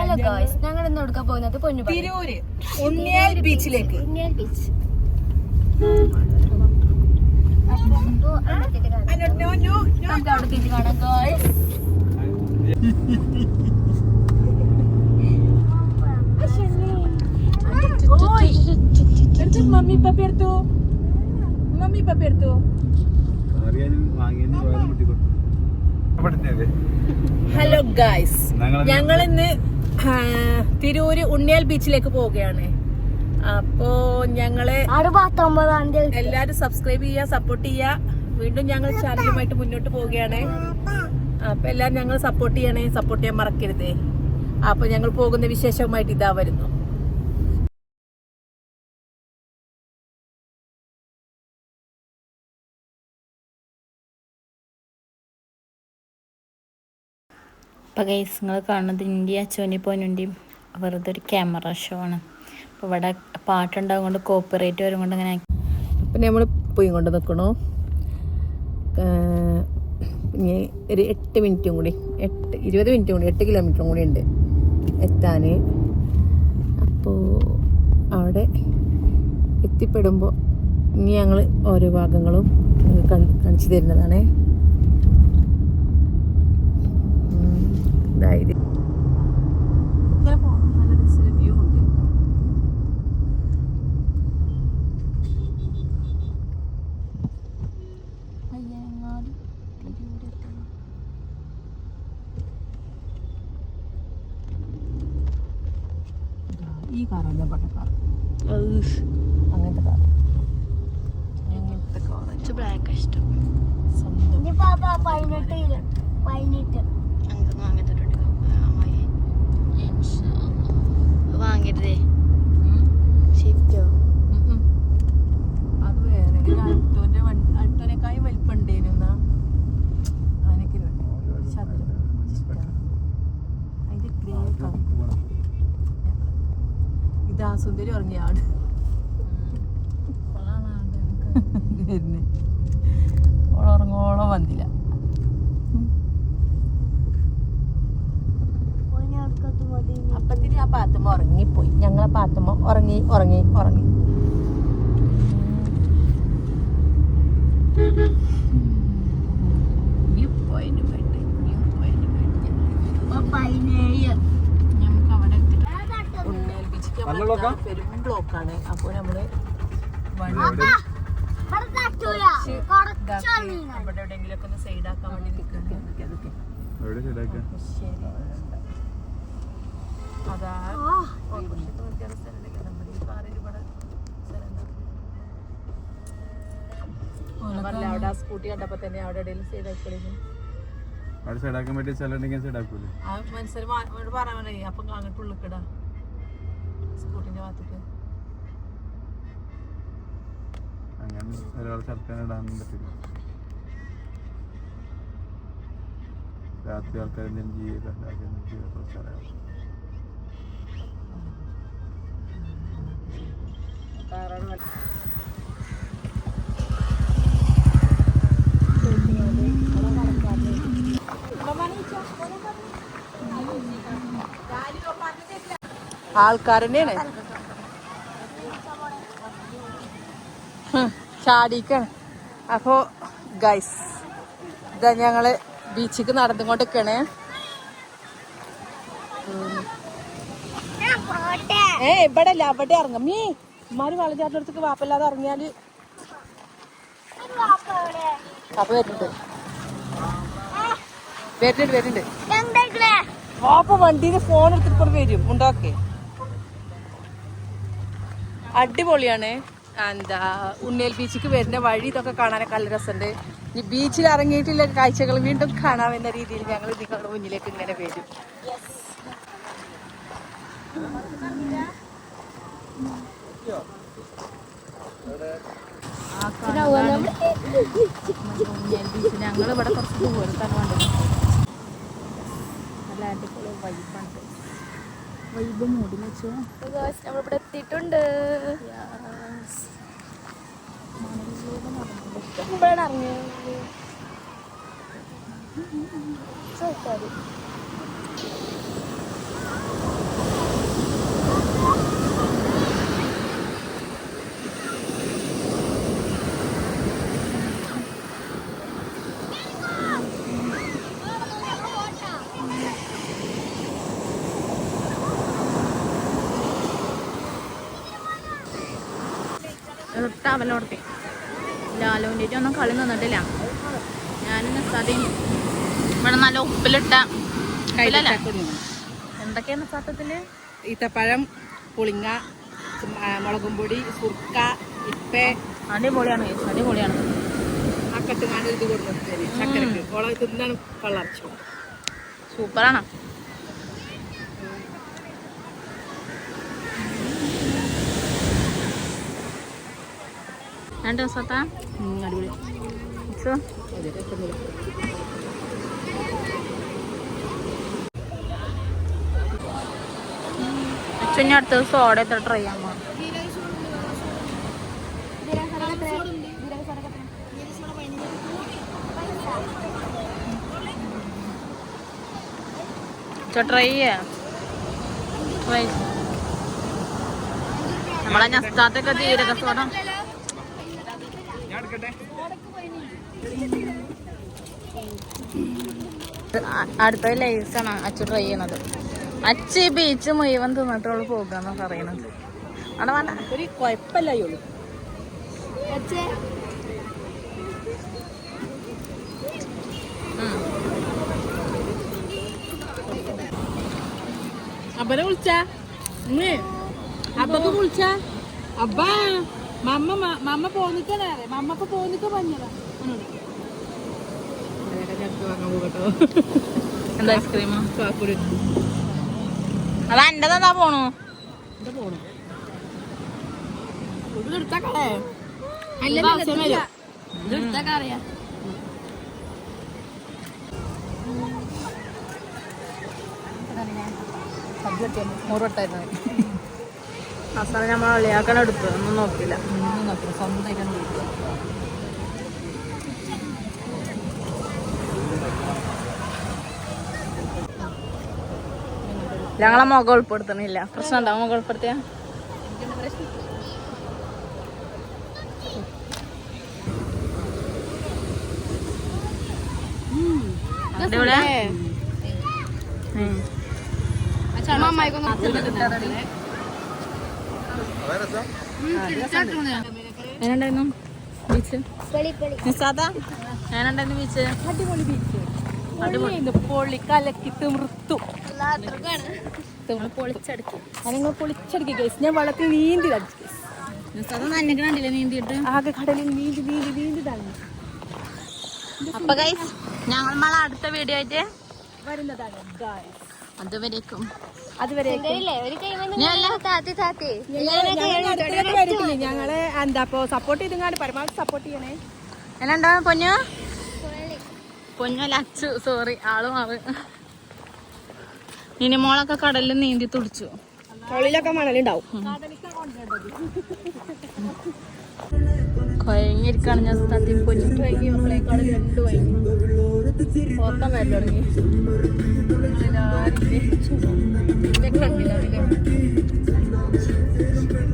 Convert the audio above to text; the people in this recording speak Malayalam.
ഹലോ ഗായ്സ്, ഞങ്ങൾ ഇന്ന് എടുക്കാൻ പോകുന്നത് തിരൂര് ഉണ്ണിയാൽ ബീച്ചിലേക്ക്. ഉണ്ണിയാൽ ബീച്ച്. നമുക്ക് അവിടെ തിരിച്ച് കാണാം ഗായ്സ്. മമ്മി പപ്പ എടുത്തു, മമ്മി പപ്പ എടുത്തു. ഹലോ ഗായ്സ്, ഞങ്ങളിന്ന് തിരൂര് ഉണ്ണിയാൽ ബീച്ചിലേക്ക് പോവുകയാണ്. അപ്പോ ഞങ്ങള് എല്ലാരും സബ്സ്ക്രൈബ് ചെയ്യുക, സപ്പോർട്ട് ചെയ്യുക. വീണ്ടും ഞങ്ങൾ ചാനലുമായിട്ട് മുന്നോട്ട് പോവുകയാണ്. അപ്പൊ എല്ലാരും ഞങ്ങൾ സപ്പോർട്ട് ചെയ്യണേ, സപ്പോർട്ട് ചെയ്യാൻ മറക്കരുതേ. അപ്പൊ ഞങ്ങൾ പോകുന്ന വിശേഷവുമായിട്ട് ഇതാ വരുന്നു. അപ്പോൾ ഗൈസ്, നിങ്ങൾ കാണുന്നത് ഇന്ത്യ ചോനിപ്പോനുൻ്റെയും വെറുതെ ഒരു ക്യാമറ ഷോ ആണ്. അപ്പോൾ ഇവിടെ പാട്ടുണ്ടാകും കൊണ്ട് കോപ്പിറൈറ്റ് വരും കൊണ്ട് അങ്ങനെ. അപ്പം നമ്മൾ പോയി കൊണ്ട് നിൽക്കണു. ഇനി ഒരു 8 മിനിറ്റും കൂടി, 20 മിനിറ്റും കൂടി, 8 കിലോമീറ്ററും കൂടി ഉണ്ട് എത്താൻ. അപ്പോൾ അവിടെ എത്തിപ്പെടുമ്പോൾ ഇനി ഞങ്ങൾ ഓരോ ഭാഗങ്ങളും കാണിച്ചു തരുന്നതാണ്. ഇതായത് നല്ല രസമുള്ള വ്യൂ ഉണ്ട്. ഈ കാറാണ് പട്ടക്കാർ, അങ്ങനത്തെ കാർ, അങ്ങനത്തെ കാർ ബ്ലാക്ക് ഇഷ്ടം. വാങ്ങിട്ടേ ഷിഫ്റ്റോ അത് വേറെ അൾട്ടോനേക്കായും വലിപ്പുണ്ടേനും അതിനൊക്കെ അതിന്റെ ഗ്രേ കളർ. ഇതാ സുന്ദരി ഉറങ്ങിയാണ് ഉറങ്ങോളം വന്നില്ല. അപ്പത്തിന് ആ പാത്തുമ്മ ഉറങ്ങിപ്പോയി. ഞങ്ങളെ പാത്തുമ്മ ഉറങ്ങി ഉറങ്ങി ഉറങ്ങി. നമുക്ക് അവിടെ ഉണ്ണിയാൽ ബീച്ചിക്ക് പെരും ബ്ലോക്കാണ്. അപ്പോൾ നമ്മള് അവിടെ എവിടെയെങ്കിലും ഒക്കെ ഒന്ന് സൈഡാക്കാൻ വേണ്ടി നിൽക്കുന്നുണ്ട്. അതാ അവിടെ സ്കൂട്ടി കണ്ടപ്പോ തന്നെ അവിടെ ഇടയിൽ സൈഡാക്കളിന് സൈഡാക്കാൻ പറ്റിയ സ്ഥലമുണ്ടെങ്കിൽ സൈഡാക്കൂലേ. ആ മനസ്സിൽ പറയാൻ അപ്പൊ അങ്ങോട്ട് ഉള്ളിക്കിടാ സ്കൂട്ടിന്റെ ഭാഗത്തേക്ക്. അങ്ങനെ ഒരാൾ സ്ഥലത്തിന് ഇടാനും പറ്റില്ല. രാത്രി ആൾക്കാർ എന്തെങ്കിലും ചെയ്ത സ്ഥലമാണ്. ആൾക്കാർ തന്നെയാണ് ചാടിക്കാണ്. അപ്പോ ഗൈസ്, ഇതാ ഞങ്ങള് ബീച്ചിക്ക് നടന്നുകൊണ്ടിരിക്കണേ. ഇവിടെ അല്ല, അവിടെ ഇറങ്ങും. മീ ഉമ്മാര് വെള്ളച്ചാട്ടടുത്തേക്ക് വാപ്പല്ലാതെ ഇറങ്ങിയാല് അപ്പൊ വരുന്നുണ്ട്. വാപ്പ വണ്ടിയിൽ ഫോൺ എടുത്തിട്ട് വരും. ഉണ്ടാക്കേ അടിപൊളിയാണ്. എന്താ ഉണ്ണിയാൽ ബീച്ചിക്ക് വരുന്ന വഴി ഇതൊക്കെ കാണാനൊക്കെ നല്ല രസമുണ്ട്. ഈ ബീച്ചിൽ ഇറങ്ങിയിട്ടുള്ള കാഴ്ചകൾ വീണ്ടും കാണാമെന്ന രീതിയിൽ ഞങ്ങൾ നിങ്ങളുടെ മുന്നിലേക്ക് ഇങ്ങനെ വരും. ഞങ്ങളിവിടെ കുറച്ച് ദൂരത്താണ് വേണ്ടത്. നല്ല അടിപൊളി വൈബാണ്. വൈബ് മൂടി വെച്ചോ. നമ്മളിവിടെ എത്തിയിട്ടുണ്ട്. ഇവിടെ ഇറങ്ങിയത് അവലോടത്തി ലാലുവിൻ്റെ ഒന്നും കളി നിന്നിട്ടില്ല. ഞാനും നസാദയും ഇവിടെ നല്ല ഉപ്പിലിട്ട എന്തൊക്കെയാണ് സത്യത്തില് ഈത്തപ്പഴം, പുളിങ്ങ, മുളകും പൊടി, സുർക്ക, ഇപ്പേ അടിപൊളിയാണ് guys, അടിപൊളിയാണ്. ആ കെട്ടുങ്ങാണ്ട് ഇത് കൊടുത്തിട്ട് ചക്കരക്ക് ഓളെ തിന്നാണ് പള്ളർച്ചു. സൂപ്പറാണ്. രണ്ട് ദിവസത്താ അടിപൊളി. അച്ഛൻ അടുത്ത ദിവസം ഓടെ ട്രൈ ചെയ്യാൻ പോകണം. ട്രൈ ചെയ്യാം. നമ്മളെ നസ്താത്തൊക്കെ ജീരക സോഡ അടുത്ത ലൈസാണ് അച്ഛൻ ട്രൈ ചെയ്യണത്. അച്ഛ ബീച്ച് മുഴുവൻ തിന്നിട്ടുള്ളു പോകാന്ന് പറയണത്. അവിടെ വേണ്ട ഒരു കുഴപ്പമില്ല ഉള്ളൂ. അബ്ബനെ വിളിച്ചാ അബ്ബക്ക് വിളിച്ചാ അബ്ബ മമ്മ പോന്നിക്കണേ മമ്മക്ക് പോന്നിക്ക പറഞ്ഞതാ. എന്താ ഐസ്ക്രീം അത് എന്റെതാ പോണു അറിയാം. അവസാനം നമ്മൾ അളിയാക്കാൻ എടുത്തു ഒന്നും നോക്കില്ല. ഞങ്ങളെ മുഖം ഉൾപ്പെടുത്തണില്ല. പ്രശ്നം ഉണ്ടാവും മുഖം ഉൾപ്പെടുത്തിയ എങ്ങനെയുണ്ടായിരുന്നു ബീച്ച്? നിസാദ എങ്ങനെയുണ്ടായിരുന്നു ബീച്ച്? അടിപൊളി ബീച്ച്. പൊളി കലക്കി തിമിർത്തു. പൊളിച്ചടുക്കി കേസ്. ഞാൻ വെള്ളത്തിൽ നീന്തി കളിച്ചു. നിസാദ നനഞ്ഞ കണ്ടില്ലേ നീന്തിയിട്ട്? ആകെ കടലിൽ നീന്തി നീന്തി നീന്തി തന്നെ. അപ്പൊ ഗൈസ് ഞങ്ങൾ നമ്മളെ അടുത്ത വീഡിയോ ആയിട്ട് വരുന്നതാണ് ഗൈസ്. അതുവരേക്കും അതുവരെ ഞങ്ങളെ എന്താ സപ്പോർട്ട് ചെയ്തെങ്ങാണ്ട് പരമാവധി സപ്പോർട്ട് ചെയ്യണേ. എന്നുണ്ടാ പൊന്നു പൊന്നല്ല അച്ചു സോറി ആള് മാറ്. ഇനി മോളൊക്കെ കടലിൽ നീന്തി തുടിച്ചു. കളിലൊക്കെ മണലുണ്ടാവും. കൊയങ്ങിരിക്കാണ് ഞാൻ പൊന്നു വൈകിയേക്കാളും 2 വൈകി ഓർക്കാൻ വരൽ തുടങ്ങി. കണ്ടില്ല